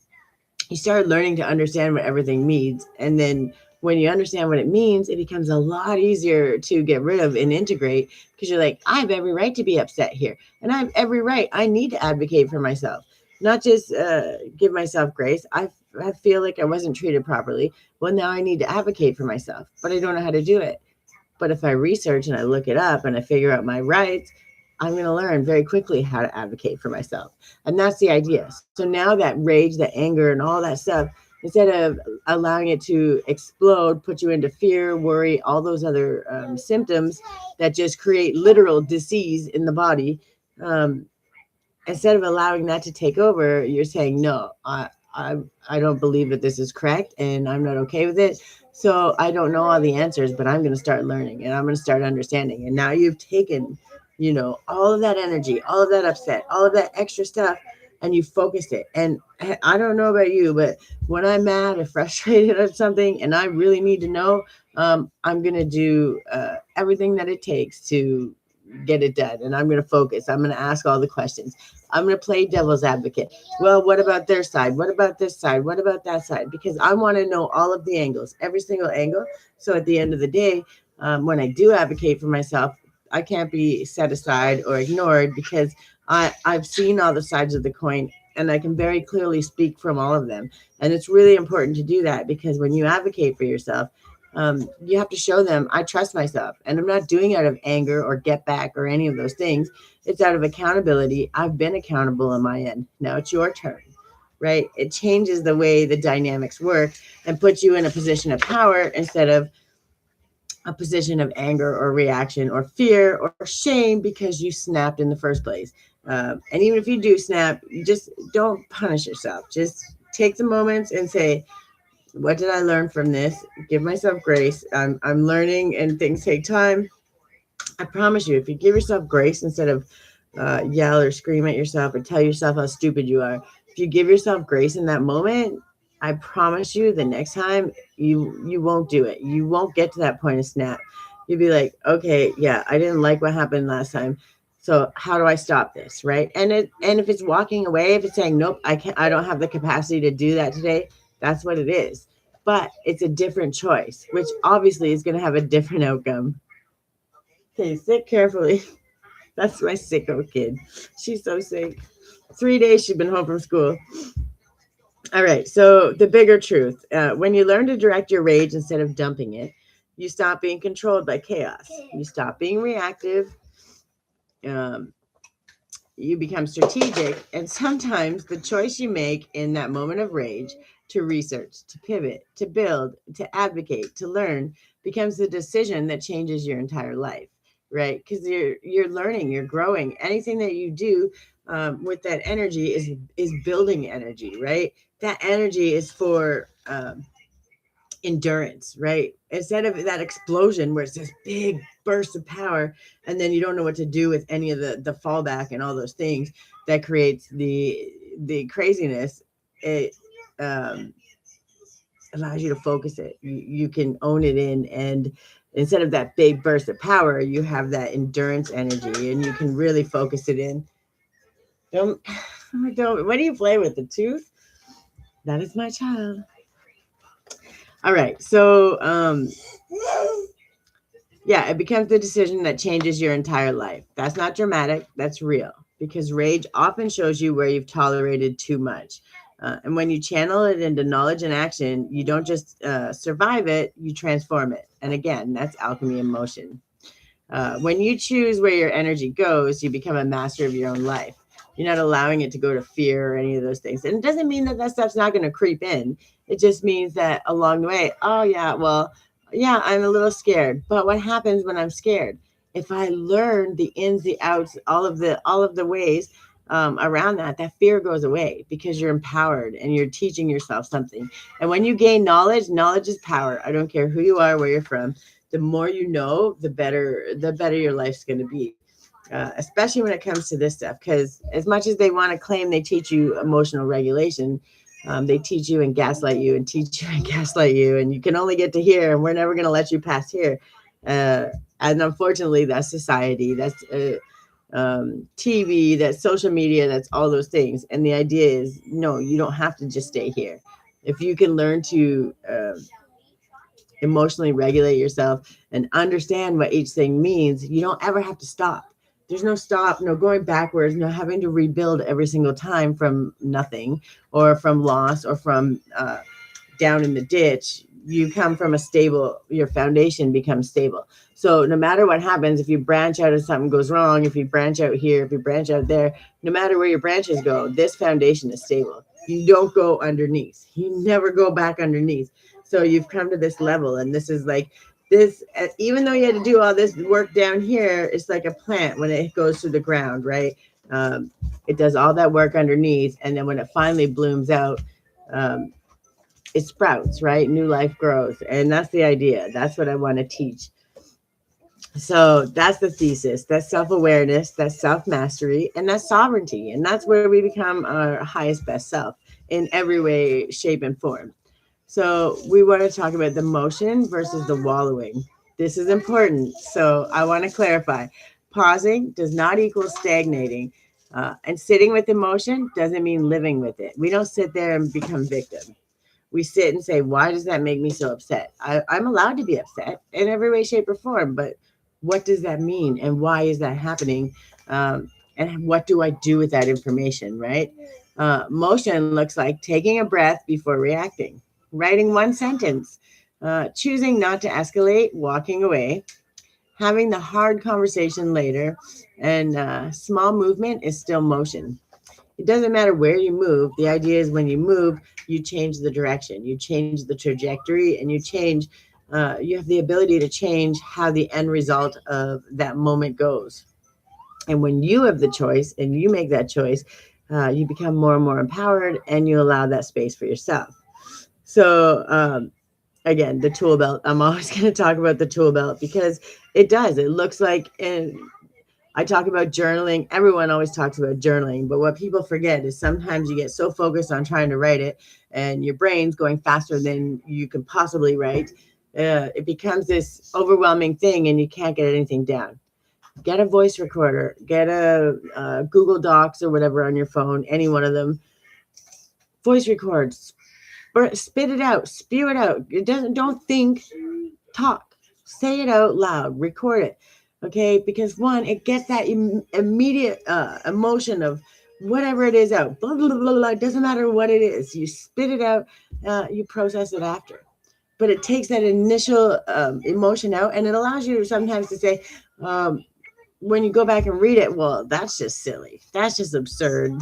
Speaker 1: you start learning to understand what everything means, and then when you understand what it means, it becomes a lot easier to get rid of and integrate because you're like, I have every right to be upset here, and I have every right. I need to advocate for myself, not just give myself grace. I feel like I wasn't treated properly. Well, now I need to advocate for myself, but I don't know how to do it. But if I research and I look it up and I figure out my rights, I'm going to learn very quickly how to advocate for myself. And that's the idea. So now that rage, that anger, and all that stuff, instead of allowing it to explode, put you into fear, worry, all those other symptoms that just create literal disease in the body, um, instead of allowing that to take over, you're saying, no, I, I don't believe that this is correct and I'm not okay with it. So I don't know all the answers, but I'm going to start learning and I'm going to start understanding. And now you've taken, all of that energy, all of that upset, all of that extra stuff, and you focused it. And I don't know about you, but when I'm mad or frustrated or something and I really need to know, I'm going to do everything that it takes to get it done. And I'm going to focus. I'm going to ask all the questions. I'm going to play devil's advocate. Well, what about their side? What about this side? What about that side? Because I want to know all of the angles, every single angle. So at the end of the day, when I do advocate for myself, I can't be set aside or ignored because I've seen all the sides of the coin and I can very clearly speak from all of them. And it's really important to do that because when you advocate for yourself, you have to show them I trust myself and I'm not doing it out of anger or get back or any of those things. It's out of accountability. I've been accountable on my end. Now it's your turn, right? It changes the way the dynamics work and puts you in a position of power instead of a position of anger or reaction or fear or shame because you snapped in the first place. And even if you do snap, just don't punish yourself. Just take the moments and say, what did I learn from this? Give myself grace. I'm learning and things take time. I promise you, if you give yourself grace instead of yell or scream at yourself or tell yourself how stupid you are, if you give yourself grace in that moment, I promise you the next time you won't do it. You won't get to that point of snap. You'll be like, okay, yeah, I didn't like what happened last time. So how do I stop this? Right. And if it's walking away, if it's saying, nope, I don't have the capacity to do that today, that's what it is. But it's a different choice, which obviously is going to have a different outcome. Okay, sit carefully. That's my sicko kid. She's so sick. 3 days she's been home from school. All right, so the bigger truth when you learn to direct your rage instead of dumping it, you stop being controlled by chaos. You stop being reactive. Um, you become strategic. And sometimes the choice you make in that moment of rage to research, to pivot, to build, to advocate, to learn becomes the decision that changes your entire life, right? Because you're learning, you're growing. Anything that you do with that energy is building energy, right? That energy is for endurance, right? Instead of that explosion where it's this big burst of power and then you don't know what to do with any of the fallback and all those things that creates the craziness. It allows you to focus it. You can own it in, and instead of that big burst of power, you have that endurance energy and you can really focus it in. Don't what do you play with, the tooth? That is my child. All right. So, yeah, it becomes the decision that changes your entire life. That's not dramatic, that's real. Because rage often shows you where you've tolerated too much. And when you channel it into knowledge and action, you don't just survive it, you transform it. And again, that's alchemy in motion. When you choose where your energy goes, you become a master of your own life. You're not allowing it to go to fear or any of those things. And it doesn't mean that that stuff's not going to creep in. It just means that along the way, oh, yeah, well, yeah, I'm a little scared. But what happens when I'm scared? If I learn the ins, the outs, all of the ways around that, that fear goes away because you're empowered and you're teaching yourself something. And when you gain knowledge, knowledge is power. I don't care who you are, where you're from. The more you know, the better your life's going to be. Especially when it comes to this stuff, because as much as they want to claim they teach you emotional regulation, they teach you and gaslight you and teach you and gaslight you, and you can only get to here, and we're never going to let you pass here. Uh, and unfortunately, that's society, that's TV, that's social media, that's all those things. And the idea is, no, you don't have to just stay here. If you can learn to emotionally regulate yourself and understand what each thing means, you don't ever have to stop. There's no stop, no going backwards, no having to rebuild every single time from nothing or from loss or from down in the ditch. You come from a stable, your foundation becomes stable. So no matter what happens, if you branch out and something goes wrong, if you branch out here, if you branch out there, no matter where your branches go, this foundation is stable. You don't go underneath. You never go back underneath. So you've come to this level, and this is like this. Even though you had to do all this work down here, it's like a plant when it goes through the ground, right? It does all that work underneath, and then when it finally blooms out, um, it sprouts, right? New life grows. And that's the idea. That's what I want to teach. So that's the thesis. That's self-awareness, that's self-mastery, and that's sovereignty. And that's where we become our highest best self in every way, shape, and form. So we want to talk about the motion versus the wallowing. This is important. So I want to clarify. Pausing does not equal stagnating. And sitting with emotion doesn't mean living with it. We don't sit there and become victim. We sit and say, why does that make me so upset? I'm allowed to be upset in every way, shape, or form, but what does that mean? And why is that happening? And what do I do with that information, right? Motion looks like taking a breath before reacting, writing one sentence, choosing not to escalate, walking away, having the hard conversation later, and small movement is still motion. It doesn't matter where you move. The idea is when you move, you change the direction, you change the trajectory, and you have the ability to change how the end result of that moment goes. And when you have the choice and you make that choice, you become more and more empowered and you allow that space for yourself. So, again, the tool belt. I'm always going to talk about the tool belt because it does. It looks like, and I talk about journaling. Everyone always talks about journaling, but what people forget is sometimes you get so focused on trying to write it and your brain's going faster than you can possibly write. It becomes this overwhelming thing and you can't get anything down. Get a voice recorder, get a Google Docs or whatever on your phone, any one of them. Voice records, spit it out, spew it out. Don't think, talk, say it out loud, record it. Okay, because one, it gets that immediate emotion of whatever it is out. Blah, blah, blah, blah. It doesn't matter what it is. You spit it out, you process it after. But it takes that initial emotion out, and it allows you sometimes to say, when you go back and read it, well, that's just silly. That's just absurd,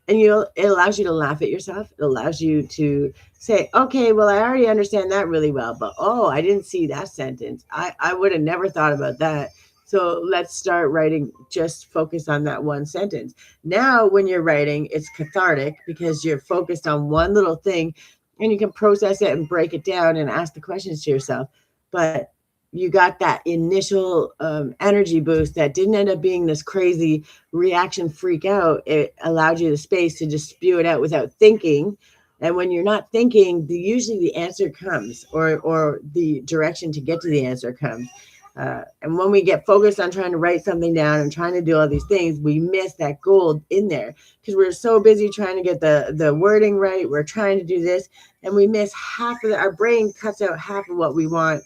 Speaker 1: and it allows you to laugh at yourself. It allows you to say, okay, well, I already understand that really well, but oh, I didn't see that sentence. I would have never thought about that. So let's start writing, just focus on that one sentence. Now, when you're writing, it's cathartic because you're focused on one little thing and you can process it and break it down and ask the questions to yourself. But you got that initial energy boost that didn't end up being this crazy reaction freak out. It allowed you the space to just spew it out without thinking. And when you're not thinking, usually the answer comes, or the direction to get to the answer comes. And when we get focused on trying to write something down and trying to do all these things, we miss that gold in there because we're so busy trying to get the wording right. We're trying to do this, and we miss half of our brain cuts out half of what we want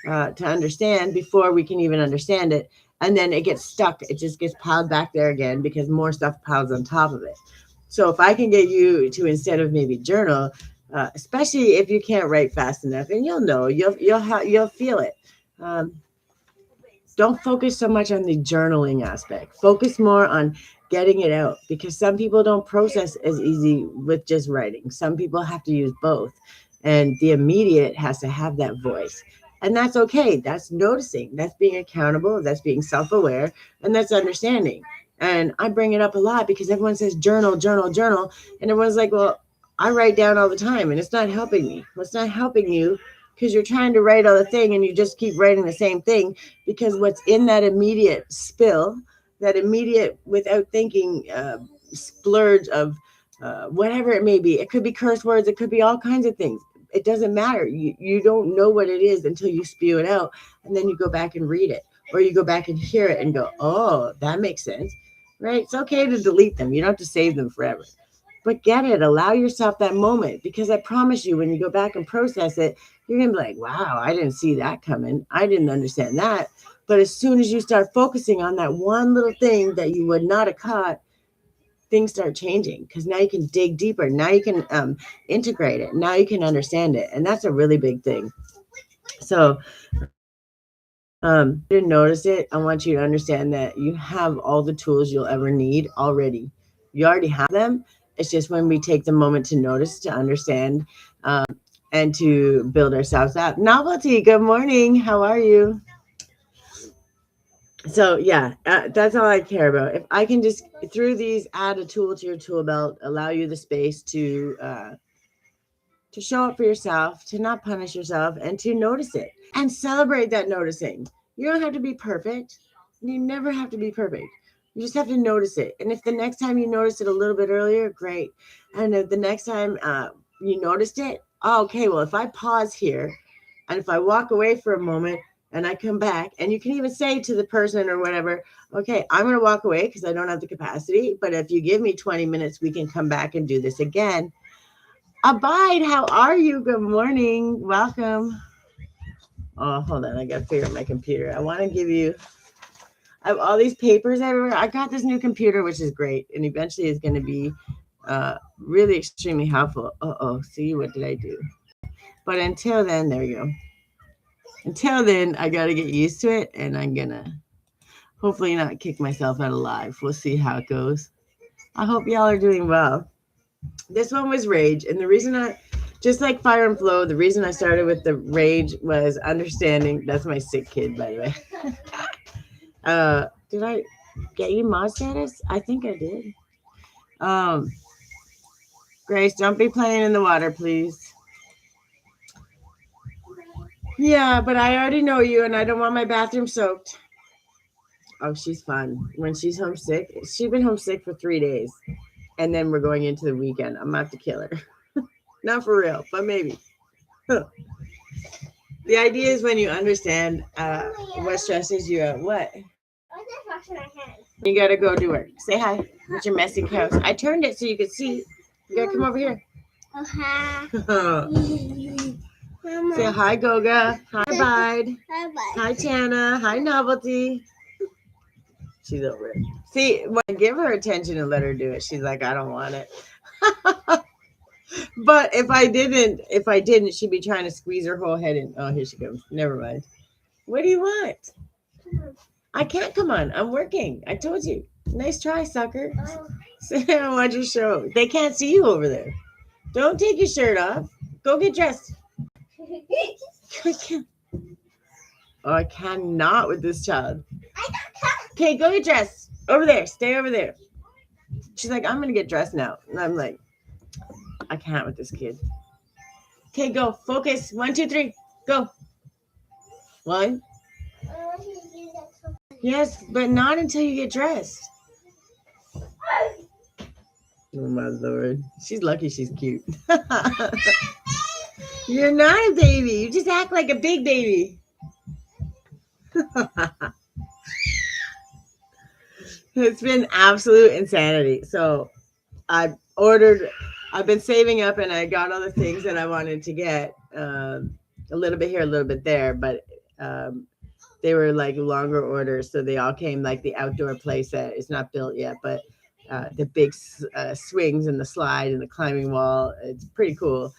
Speaker 1: to understand before we can even understand it. And then it gets stuck. It just gets piled back there again because more stuff piles on top of it. So if I can get you to, instead of maybe journal, especially if you can't write fast enough, and you'll feel it. Don't focus so much on the journaling aspect. Focus more on getting it out because some people don't process as easy with just writing. Some people have to use both, and the immediate has to have that voice. And that's okay. That's noticing. That's being accountable. That's being self-aware, and that's understanding. And I bring it up a lot because everyone says journal, journal, journal. And everyone's like, well, I write down all the time and it's not helping me. Well, it's not helping you because you're trying to write all the thing and you just keep writing the same thing because what's in that immediate spill, that immediate without thinking splurge of whatever it may be. It could be curse words. It could be all kinds of things. It doesn't matter. You don't know what it is until you spew it out. And then you go back and read it. Or you go back and hear it and go, oh, that makes sense. Right? It's okay to delete them. You don't have to save them forever. But get it. Allow yourself that moment. Because I promise you, when you go back and process it, you're going to be like, wow, I didn't see that coming. I didn't understand that. But as soon as you start focusing on that one little thing that you would not have caught, things start changing because now you can dig deeper. Now you can integrate it. Now you can understand it. And that's a really big thing. So to notice it, I want you to understand that you have all the tools you'll ever need already. You already have them. It's just when we take the moment to notice, to understand, and to build ourselves up. Novelty, good morning. How are you? So yeah, that's all I care about. If I can just through these add a tool to your tool belt, allow you the space to show up for yourself, to not punish yourself, and to notice it and celebrate that noticing. You don't have to be perfect. You never have to be perfect. You just have to notice it. And if the next time you notice it a little bit earlier, great. And if the next time you noticed it, oh, okay, well, if I pause here and if I walk away for a moment and I come back, and you can even say to the person or whatever, okay, I'm going to walk away because I don't have the capacity. But if you give me 20 minutes, we can come back and do this again. Abide, how are you? Good morning. Welcome. Oh, hold on. I got to figure out my computer. I want to give you, I have all these papers everywhere. I got this new computer, which is great. And eventually is going to be really extremely helpful. Uh-oh. See, what did I do? But until then, there you go. Until then, I got to get used to it. And I'm going to hopefully not kick myself out alive. We'll see how it goes. I hope y'all are doing well. This one was rage. And the reason just like fire and flow, the reason I started with the rage was understanding. That's my sick kid, by the way. Did I get you mod status? I think I did. Grace, don't be playing in the water, please. Yeah, but I already know you and I don't want my bathroom soaked. Oh, she's fun. When she's homesick, she's been homesick for 3 days. And then we're going into the weekend. I'm about to kill her. Not for real, but maybe. The idea is when you understand what stresses you out. What? You gotta go do work. Say hi with your messy house. I turned it so you could see. You gotta come over here. Say hi, Goga. Hi, Bide. Hi, Tana. Hi, Novelty. She's over it. See, when I give her attention and let her do it, she's like, I don't want it. But if I didn't, she'd be trying to squeeze her whole head in. Oh, here she comes. Never mind. What do you want? I can't come on. I'm working. I told you. Nice try, sucker. I want your show. They can't see you over there. Don't take your shirt off. Go get dressed. Oh, I cannot with this child. Okay, go get dressed. Over there. Stay over there. She's like, I'm going to get dressed now. And I'm like, I can't with this kid. Okay, go. Focus. 1, 2, 3. Go. 1. Yes, but not until you get dressed. Oh, my Lord. She's lucky she's cute. You're not a baby. You just act like a big baby. It's been absolute insanity. So I ordered, I've been saving up and I got all the things that I wanted to get, a little bit here, a little bit there, but um, they were like longer orders. So they all came like the outdoor place that is not built yet, but the big swings and the slide and the climbing wall. It's pretty cool.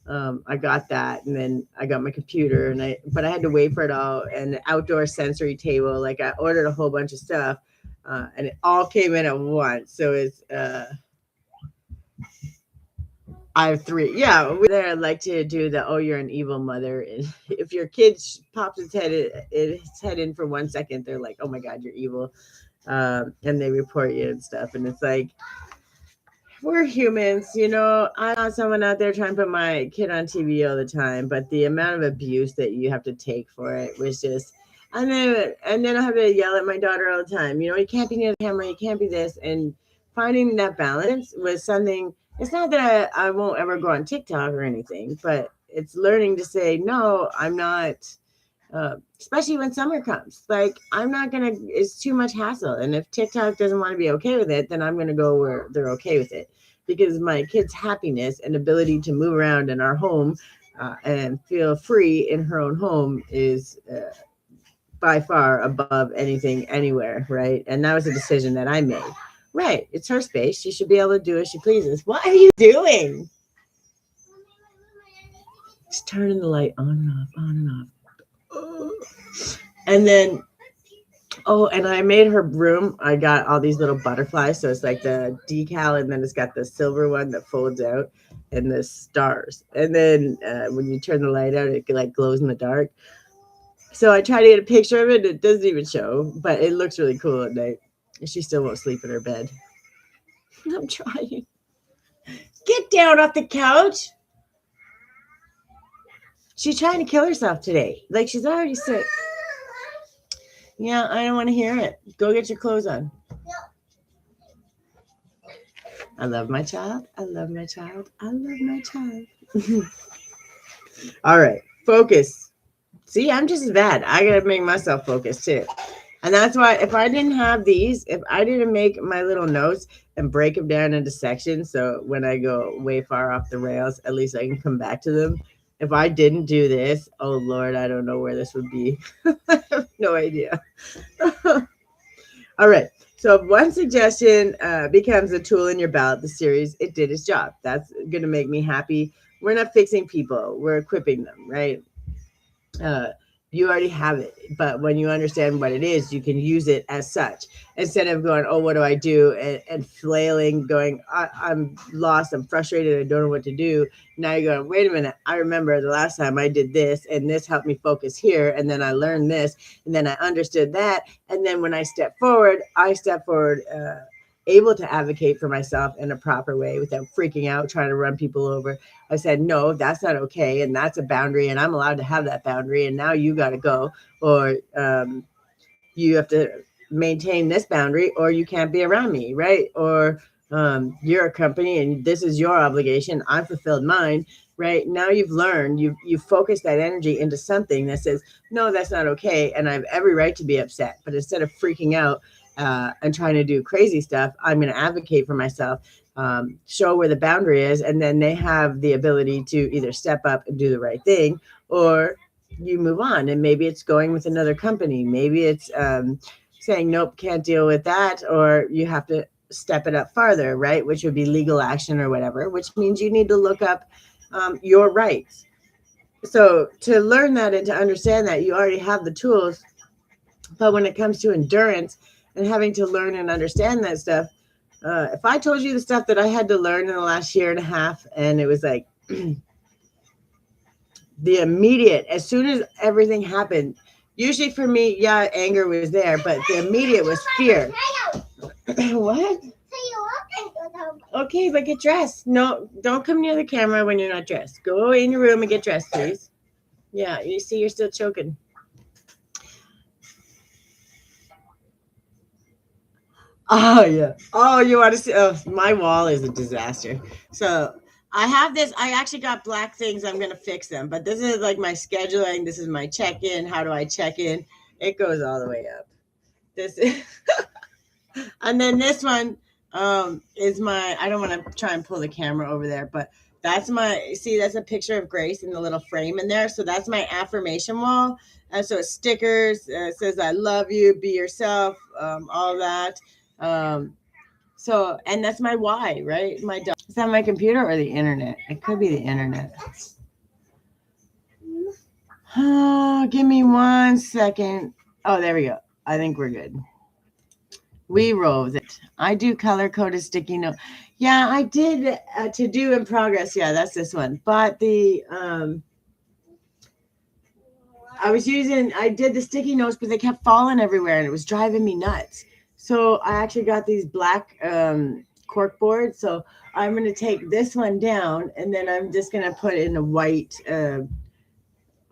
Speaker 1: I got that, and then I got my computer, but I had to wait for it all, and the outdoor sensory table. Like I ordered a whole bunch of stuff, and it all came in at once. So it's I have three. Yeah, we there. I'd like to do the "Oh, you're an evil mother." If your kid pops its head in for 1 second, they're like, "Oh my God, you're evil," and they report you and stuff. And it's like we're humans, you know. I'm not someone out there trying to put my kid on TV all the time, but the amount of abuse that you have to take for it was just. And then I have to yell at my daughter all the time. You know, you can't be near the camera. You can't be this. And finding that balance was something. It's not that I won't ever go on TikTok or anything, but it's learning to say no. I'm not. Especially when summer comes. Like, I'm not going to, it's too much hassle. And if TikTok doesn't want to be okay with it, then I'm going to go where they're okay with it. Because my kid's happiness and ability to move around in our home and feel free in her own home is by far above anything anywhere, right? And that was a decision that I made. Right. It's her space. She should be able to do as she pleases. What are you doing? Just turning the light on and off, on and off. And then, oh, and I made her room. I got all these little butterflies. So it's like the decal, and then it's got the silver one that folds out and the stars. And then when you turn the light out, it like glows in the dark. So I tried to get a picture of it. It doesn't even show, but it looks really cool at night. She still won't sleep in her bed. I'm trying. Get down off the couch. She's trying to kill herself today. Like, she's already sick. Yeah, I don't want to hear it. Go get your clothes on. I love my child. I love my child. I love my child. All right. Focus. See, I'm just as bad. I got to make myself focus too. And that's why if I didn't have these, if I didn't make my little notes and break them down into sections, so when I go way far off the rails, at least I can come back to them. If I didn't do this, oh Lord, I don't know where this would be. I have no idea. All right. So if one suggestion becomes a tool in your belt, the series, it did its job. That's going to make me happy. We're not fixing people. We're equipping them, right? You already have it, but when you understand what it is, you can use it as such instead of going, oh, what do I do? And flailing, going, I'm lost, I'm frustrated, I don't know what to do. Now you're going, wait a minute, I remember the last time I did this and this helped me focus here. And then I learned this and then I understood that. And then when I step forward, able to advocate for myself in a proper way without freaking out, trying to run people over. I said, no, that's not okay. And that's a boundary. And I'm allowed to have that boundary. And now you got to go, or you have to maintain this boundary, or you can't be around me. Right. Or you're a company and this is your obligation. I fulfilled mine. Right. Now you've learned, you've focused that energy into something that says, no, that's not okay. And I have every right to be upset. But instead of freaking out, and trying to do crazy stuff, I'm going to advocate for myself, show where the boundary is, and then they have the ability to either step up and do the right thing, or you move on. And maybe it's going with another company. Maybe it's saying, nope, can't deal with that, or you have to step it up farther, right? Which would be legal action or whatever, which means you need to look up your rights. So to learn that and to understand that, you already have the tools. But when it comes to endurance, and having to learn and understand that stuff. If I told you the stuff that I had to learn in the last year and a half, and it was like the immediate, as soon as everything happened, usually for me, yeah, anger was there, but the immediate was fear. What? Okay, but get dressed. No, don't come near the camera when you're not dressed. Go in your room and get dressed, please. Yeah, you see, you're still choking. Oh yeah. Oh, you want to see? Oh, my wall is a disaster. So I have this. I actually got black things. I'm gonna fix them. But this is like my scheduling. This is my check-in. How do I check in? It goes all the way up. This is, and then this one is my. I don't want to try and pull the camera over there, but that's my. See, that's a picture of Grace in the little frame in there. So that's my affirmation wall. And so it's stickers. It says "I love you," "Be yourself," all that. So, and that's my why, right? My dog. Is that my computer or the internet? It could be the internet. Oh, give me 1 second. Oh, there we go. I think we're good. We roll it. I do color coded sticky note. Yeah, I did to do in progress. Yeah, that's this one. But the I did the sticky notes, but they kept falling everywhere and it was driving me nuts. So I actually got these black cork boards. So I'm going to take this one down and then I'm just going to put in a white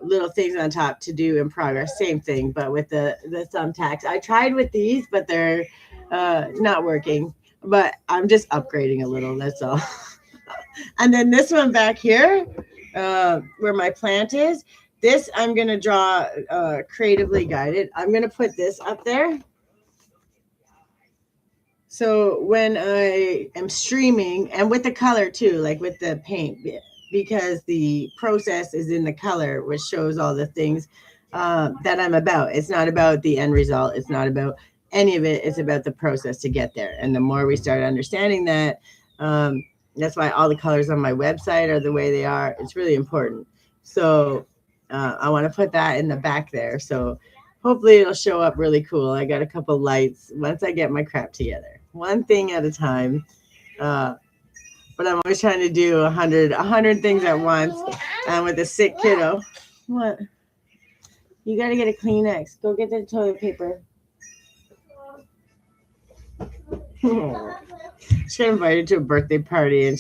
Speaker 1: little things on top to do in progress. Same thing, but with the thumbtacks. I tried with these, but they're not working. But I'm just upgrading a little. That's all. And then this one back here, where my plant is, this I'm going to draw creatively guided. I'm going to put this up there. So when I am streaming, and with the color too, like with the paint, because the process is in the color, which shows all the things that I'm about. It's not about the end result. It's not about any of it. It's about the process to get there. And the more we start understanding that, that's why all the colors on my website are the way they are. It's really important. So I want to put that in the back there. So hopefully it'll show up really cool. I got a couple lights once I get my crap together. One thing at a time. But I'm always trying to do 100 things at once. And with a sick kiddo. What? You got to get a Kleenex. Go get the toilet paper. She got invited to a birthday party and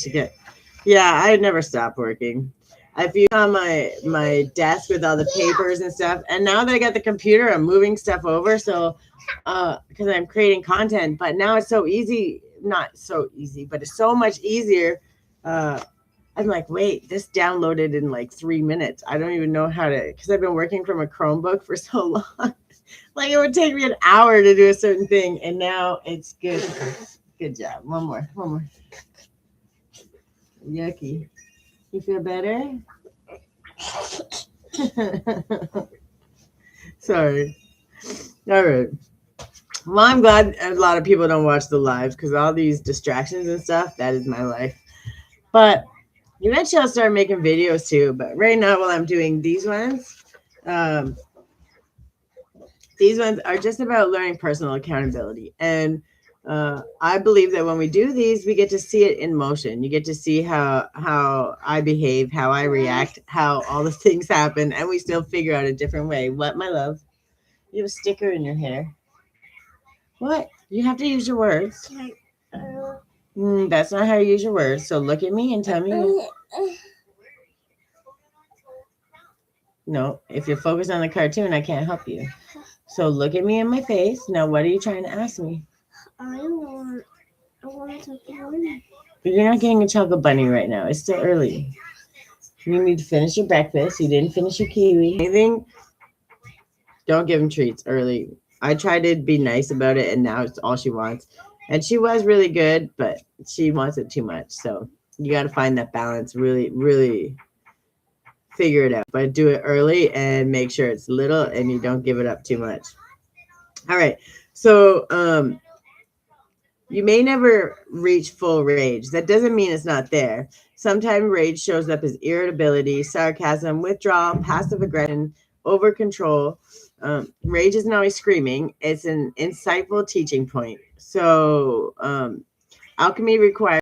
Speaker 1: yeah, I never stop working. If you on my desk with all the papers and stuff, and now that I got the computer, I'm moving stuff over. So, because I'm creating content, but now it's so easy, not so easy, but it's so much easier. I'm like, wait, this downloaded in like 3 minutes. I don't even know how to, because I've been working from a Chromebook for so long. Like it would take me an hour to do a certain thing, and now it's good. Good job. One more. Yucky. You feel better? Sorry. All right. Well, I'm glad a lot of people don't watch the lives because all these distractions and stuff, that is my life. But eventually I'll start making videos too. But right now, while I'm doing these ones are just about learning personal accountability. And I believe that when we do these, we get to see it in motion. You get to see how I behave, how I react, how all the things happen, and we still figure out a different way. What, my love? You have a sticker in your hair. What? You have to use your words. That's not how you use your words. So look at me and tell me. No, if you're focused on the cartoon, I can't help you. So look at me in my face. Now, what are you trying to ask me?
Speaker 2: I want a chocolate bunny.
Speaker 1: But you're not getting a chocolate bunny right now. It's still early. You need to finish your breakfast. You didn't finish your kiwi. Anything? Don't give him treats early. I tried to be nice about it, and now it's all she wants. And she was really good, but she wants it too much. So you got to find that balance. Really, really figure it out. But do it early and make sure it's little and you don't give it up too much. All right. So you may never reach full rage. That doesn't mean it's not there. Sometimes rage shows up as irritability, sarcasm, withdrawal, passive aggression, over control. Rage isn't always screaming. It's an insightful teaching point. So alchemy requires